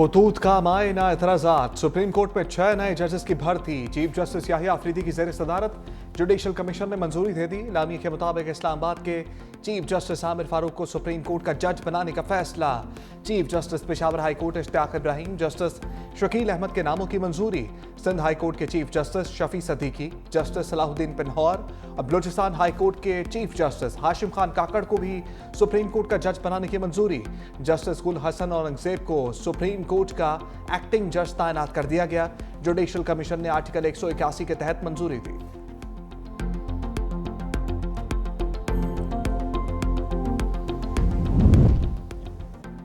खतूत का मायना एतराज़ात। Supreme court में 6 नए जजेस की भर्ती। चीफ जस्टिस याहिया अफरीदी की ज़ेर सदारत जुडिशल कमीशन ने मंजूरी दे दी। लामी के मुताबिक इस्लामाबाद के चीफ जस्टिस आमिर फारूक को सुप्रीम कोर्ट का जज बनाने का फैसला। Chief justice Peshawar high court Ishtiaq Ibrahim, justice Shakeel Ahmed के नामों की मंजूरी। सिंध हाई कोर्ट के chief justice Shafi Siddiqui, justice Salahuddin Panhwar और बलूचिस्तान हाई कोर्ट के चीफ जस्टिस हाशिम खान काकड़ को भी सुप्रीम कोर्ट का जज बनाने की मंजूरी। जस्टिस गुल हसन औरंगजेब को सुप्रीम कोर्ट का एक्टिंग जज तैनात कर दिया गया। जुडिशल कमीशन ने आर्टिकल 181 के तहत मंजूरी दी।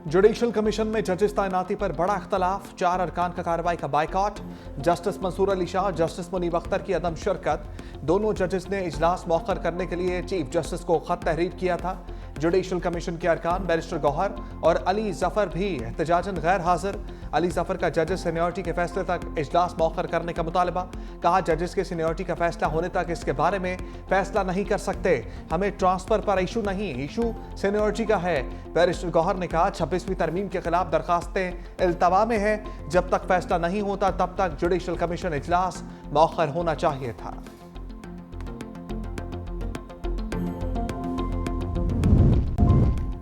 जुडिशल कमीशन में जजेस तैनाती पर बड़ा इख्तलाफ। 4 अरकान का कार्रवाई का boycott. Justice Mansoor Ali Shah, Justice Munib Akhtar की अदम शिरकत। दोनों जजेस ने इजलास मौखर करने के लिए चीफ जस्टिस को खत तहरीर किया था। जुडिशल कमीशन के अरकान बैरिस्टर गौहर और अली जफर भी एहतजाजन गैर हाजिर। अली जफर का जजेस सीनियरिटी के फैसले तक इजलास मौखर करने का मुतालबा। कहा, जजेस के सीनियरिटी का फैसला होने तक इसके बारे में फैसला नहीं कर सकते। हमें ट्रांसफर पर इशू नहीं, इशू सीनियरिटी का है। बैरिस्टर गौहर ने कहा, 26वीं तरमीम के खिलाफ दरखास्तें इल्तवा में है। जब तक फैसला नहीं होता तब तक जुडिशल कमीशन इजलास मौखर होना चाहिए था।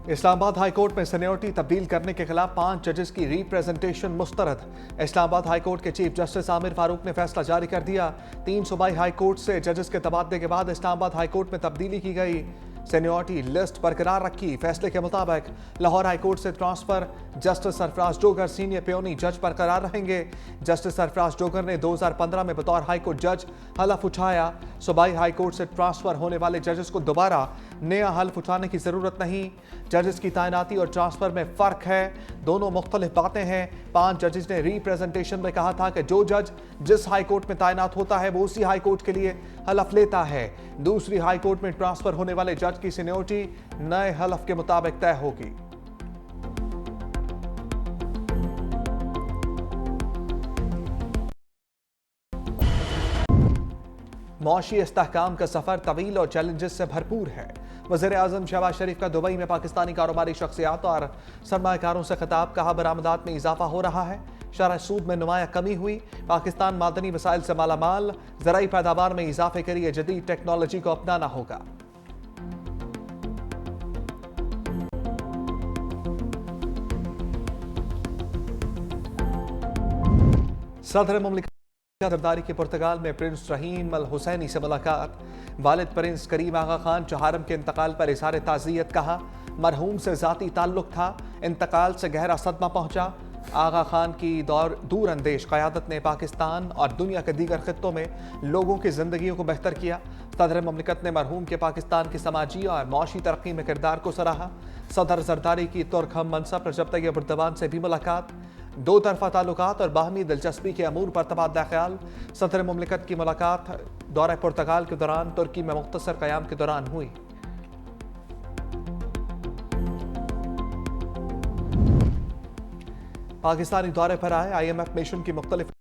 इस्लामाबाद हाई कोर्ट में सीनियरिटी तब्दील करने के खिलाफ 5 जजेस की रिप्रेजेंटेशन मुस्तरद। इस्लामाबाद हाई कोर्ट के चीफ जस्टिस आमिर फारूक ने फैसला जारी कर दिया। 3 सूबाई हाई कोर्ट से जजेस के तबादले के बाद इस्लामाबाद हाई कोर्ट में तब्दीली की गई। सीनियरिटी लिस्ट बरकरार रखी। फैसले के मुताबिक लाहौर हाई कोर्ट से transfer justice Sarfaraz Dogar senior puisne जज बरकरार रहेंगे। जस्टिस सरफराज डोगर ने 2015 में बतौर हाई कोर्ट जज हलफ उठाया। सूबाई हाई कोर्ट से ट्रांसफर होने वाले जजेस को दोबारा नया हल्फ उठाने की जरूरत नहीं। जजेस की तैनाती और ट्रांसफर में फर्क है, दोनों मुख्तलिफ बातें हैं। 5 जजेस ने रिप्रेजेंटेशन में कहा था कि जो जज जिस हाई कोर्ट में तैनात होता है वो उसी हाई कोर्ट के लिए हलफ लेता है। दूसरी हाई कोर्ट में ट्रांसफर होने वाले जज की सीनियरिटी नए हलफ के मुताबिक तय होगी। मौशी इस्तेहकाम का सफर तवील और चैलेंजेस से भरपूर है। वज़ीर आज़म शहबाज शरीफ का दुबई में पाकिस्तानी कारोबारी शख्सियात और सरमायाकारों से खिताब। कहा, बरामदात में इजाफा हो रहा है, शरह सूद में नुमाया कमी हुई। पाकिस्तान मादनी वसाइल से मालामाल, ज़राई पैदावार में इजाफे के लिए जदीद टेक्नोलॉजी को अपनाना होगा। सदर मुमलिकत जरदारी के पुर्तगाल में प्रिंस रहीम अल हुसैनी से मुलाकात। वालिद प्रिंस करीम आगा खान चौहारम के इंतकाल पर इज़हार ताज़ियत। कहा, मरहूम से ज़ाती ताल्लुक था, इंतकाल से गहरा सदमा पहुंचा। आगा खान की दूर अंदेश क़यादत ने पाकिस्तान और दुनिया के दीगर खित्तों में लोगों की ज़िंदगियों को बेहतर किया। सदर मुमलिकत ने मरहूम के पाकिस्तान की समाजी और मौशी तरक्की में किरदार को सराहा। सदर जरदारी की तुर्क हम मनसब रजब तैयब एर्दोगान से भी मुलाकात। 2 तरफा ताल्लुकात और बाहमी दिलचस्पी के अमूर पर तबादला ख्याल। सदर मुमलिकत की मुलाकात दौरे पुर्तगाल के दौरान तुर्की में मुख्तसर क़याम के दौरान हुई। पाकिस्तानी दौरे पर आए IMF मिशन की मुख्तलिफ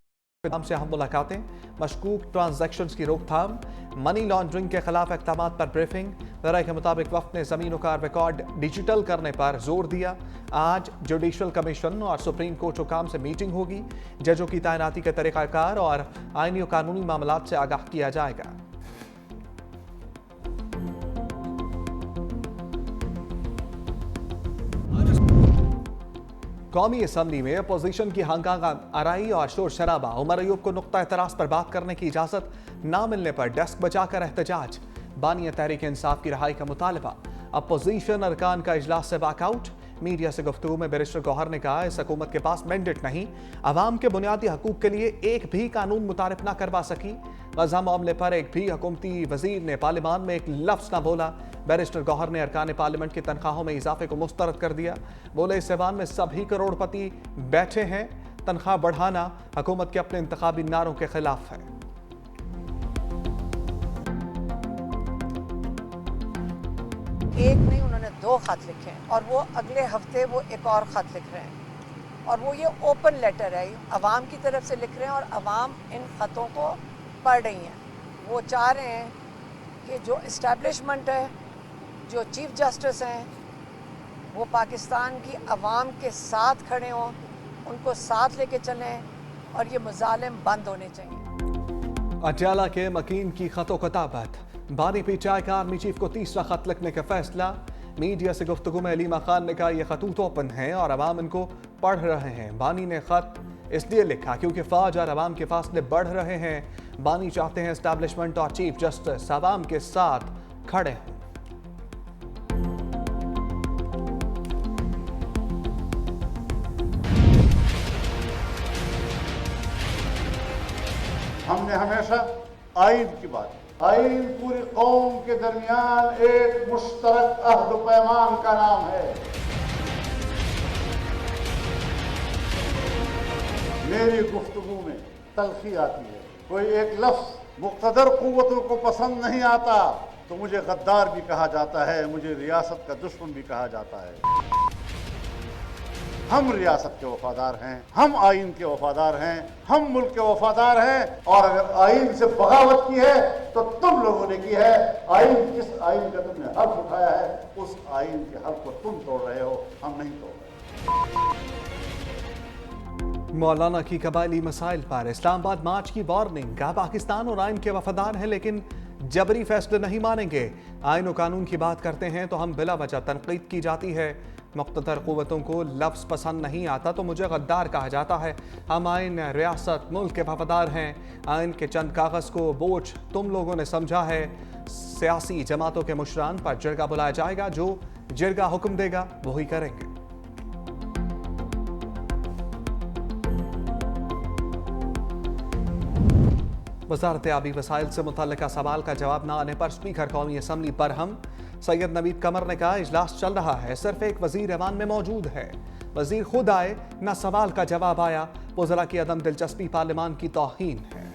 नाम से अहम मुलाकातें। मशकूक ट्रांजैक्शंस की रोकथाम, मनी लॉन्ड्रिंग के खिलाफ इक़दाम पर ब्रीफिंग। ज़राए के मुताबिक वफ़द ने ज़मीनों का रिकॉर्ड डिजिटल करने पर जोर दिया। आज जुडिशल कमीशन और सुप्रीम कोर्ट हुकाम से मीटिंग होगी। जजों की तैनाती के तरीक़ाकार और आइनी और कानूनी मामलात से आगाह किया जाएगा। कौमी असम्बली में अपोजिशन की हंगामा आराई और शोर शराबा। उमर अयूब को नुक्ता एतराज़ पर बात करने की इजाज़त ना मिलने पर डेस्क बचाकर एहतजाज। बानी तहरीक इंसाफ की रहाई का मुतालबा। अपोजिशन अरकान का इजलास से वॉकआउट। मीडिया से गुफ्तगू में बैरिस्टर गौहर ने कहा, इस हुकूमत के पास मैंडेट नहीं, अवाम के बुनियादी हकूक के लिए एक भी कानून मुतारिफ ना करवा सकी। गजा मामले पर एक भी हुकूमती वजीर ने पार्लियामान में एक लफ्ज़ ना बोला। बैरिस्टर गौहर ने अरकान पार्लियामेंट की तनख्वाहों में इजाफे को मुस्तरद कर दिया। बोले, इस ऐवान में सभी करोड़पति बैठे हैं, तनख्वाह बढ़ाना हुकूमत के अपने इंतखाबी नारों के खिलाफ है। एक नहीं, उन्होंने 2 खत लिखे हैं और वो अगले हफ्ते वो एक और ख़त लिख रहे हैं। और वो ये ओपन लेटर है, अवाम की तरफ से लिख रहे हैं और अवाम इन ख़तों को पढ़ रही हैं। वो चाह रहे हैं कि जो इस्टेब्लिशमेंट है, जो चीफ जस्टिस हैं, वो पाकिस्तान की अवाम के साथ खड़े हों, उनको साथ लेके चलें और ये मुजालिम बंद होने चाहिए। अडयाला के मकीन की खतो कताबत, बानी पीचाई का आर्मी चीफ को तीसरा खत लिखने का फैसला। मीडिया से गुफ्तगू में अलीमा खान ने कहा यह खतूत ओपन है और अवाम इनको पढ़ रहे हैं। बानी ने खत इसलिए लिखा क्योंकि फौज और अवाम के फासले बढ़ रहे हैं। बानी चाहते हैं एस्टैब्लिशमेंट और चीफ जस्टिस अवाम के साथ खड़े हों। हमने हमेशा आइन की बात, आइन पूरी कौम के दरमियान एक मुश्तरक अहद पैमान का नाम है। मेरी गुफ्तगू में तलखी आती है, कोई एक लफ्ज मुक़्तदर क़ुव्वतों को पसंद नहीं आता तो मुझे गद्दार भी कहा जाता है, मुझे रियासत का दुश्मन भी कहा जाता है। हम रियासत के वफादार हैं, हम आइन के वफादार हैं, हम मुल्क के वफादार हैं। और अगर आइन से बगावत की है तो तुम लोगों ने की है। आइन, जिस आइन का तुमने हक उठाया है उस आइन के हक को तुम तोड़ रहे हो, हम नहीं तोड़ रहे। मौलाना की कबायली मसाइल पर इस्लामाबाद मार्च की वार्निंग। कहा पाकिस्तान और आइन के वफादार हैं लेकिन जबरी फैसले नहीं मानेंगे। आइन और कानून की बात करते हैं तो हम बिला वजह तनकीद की जाती है। मुख्तदर क़ुव्वतों को लफ्ज़ पसंद नहीं आता तो मुझे गद्दार कहा जाता है। हम आइन, रियासत, मुल्क के वफादार हैं। आइन के चंद कागज़ को बोझ तुम लोगों ने समझा है। सियासी जमातों के मुशरान पर जिरगा बुलाया जाएगा, जो जिरगा हुक्म देगा वही करेंगे। वज़ारत आबी वसाइल से मुतल्लिका सवाल का जवाब न आने पर स्पीकर कौमी असम्बली बरहम। सैयद नवीद कमर ने कहा इजलास चल रहा है, सिर्फ एक वजीर ऐवान में मौजूद है। वजीर खुद आए, न सवाल का जवाब आया। वज़रा की अदम दिलचस्पी पार्लियामान की तौहीन है।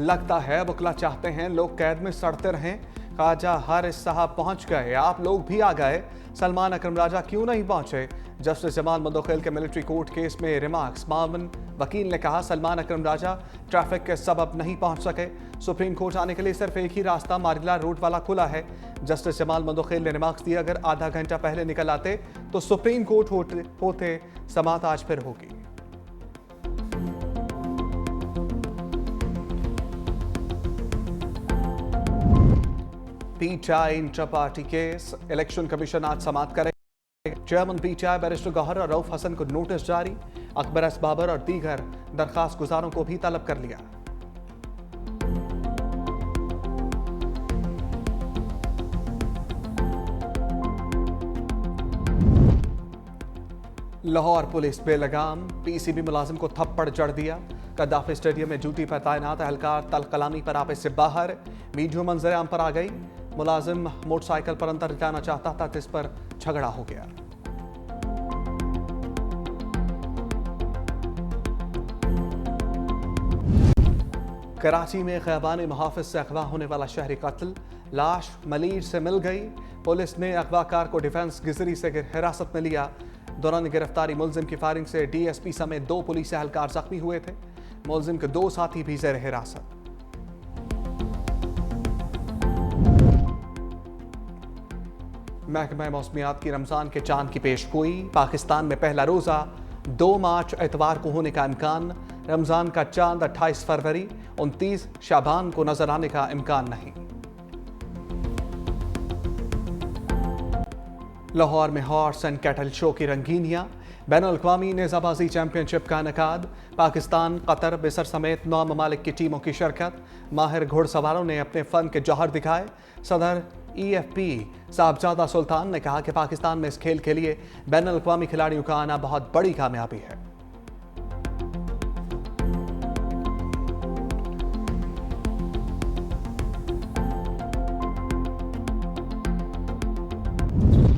लगता है वकला चाहते हैं लोग कैद में सड़ते रहें। ख्वाजा हारिस साहब पहुंच गए, आप लोग भी आ गए। सलमान अकरम राजा क्यों नहीं पहुंचे? जस्टिस जमाल मंदोखेल के मिलिट्री कोर्ट केस में रिमार्क्स। मामन वकील ने कहा सलमान अकरम राजा ट्रैफिक के सबब नहीं पहुंच सके। सुप्रीम कोर्ट आने के लिए सिर्फ एक ही रास्ता मारिला रोड वाला खुला है। जस्टिस जमाल मंदोखेल ने रिमार्क्स दिया अगर आधा घंटा पहले निकल आते तो सुप्रीम कोर्ट होते। समात आज फिर होगी। PTI inter party case, election commission आज समाप्त करेगा। चेयरमैन पीटीआई बैरिस्टर गौहर और रऊफ हसन को नोटिस जारी। अकबर एस बाबर और दीगर दरखास्त गुजारों को भी तलब कर लिया। लाहौर पुलिस बेलगाम, पीसीबी मुलाजिम को थप्पड़ जड़ दिया। कद्दाफी स्टेडियम में ड्यूटी पर तैनात एहलकार तल कलामी पर आपस से बाहर। वीडियो मंजर आम पर आ गई। मुलाजिम मोटरसाइकिल पर अंदर जाना चाहता था, जिस पर झगड़ा हो गया। कराची में ख़ैबान मुहाफ़िज़ से अगवा होने वाला शहरी कत्ल, लाश मलीर से मिल गई। पुलिस ने अगवाकार को डिफेंस गिजरी से हिरासत में लिया। दौरान गिरफ्तारी मुलजिम की फायरिंग से डीएसपी समेत 2 पुलिस एहलकार जख्मी हुए थे। मुलजिम के 2 साथी भी ज़ेर हिरासत। महकमा मौसमियात की रमज़ान के चांद की पेशगोई। पाकिस्तान में पहला रोज़ा 2 मार्च एतवार को होने का इम्कान। रमज़ान का चांद 28 फरवरी 29 शाबान को नजर आने का इम्कान नहीं। लाहौर में हॉर्स एंड कैटल शो की रंगीनियां। बैनुल-अक़वामी नेज़ाबाजी चैंपियनशिप का इनेकाद। पाकिस्तान, कतर, मिस्र समेत 9 ममालिक की टीमों की शिरकत। माहिर घुड़सवारों ने अपने फ़न के जौहर दिखाए। सदर EFP साहबजादा सुल्तान ने कहा कि पाकिस्तान में इस खेल के लिए बैनुल-अक़वामी खिलाड़ियों का आना बहुत बड़ी कामयाबी है।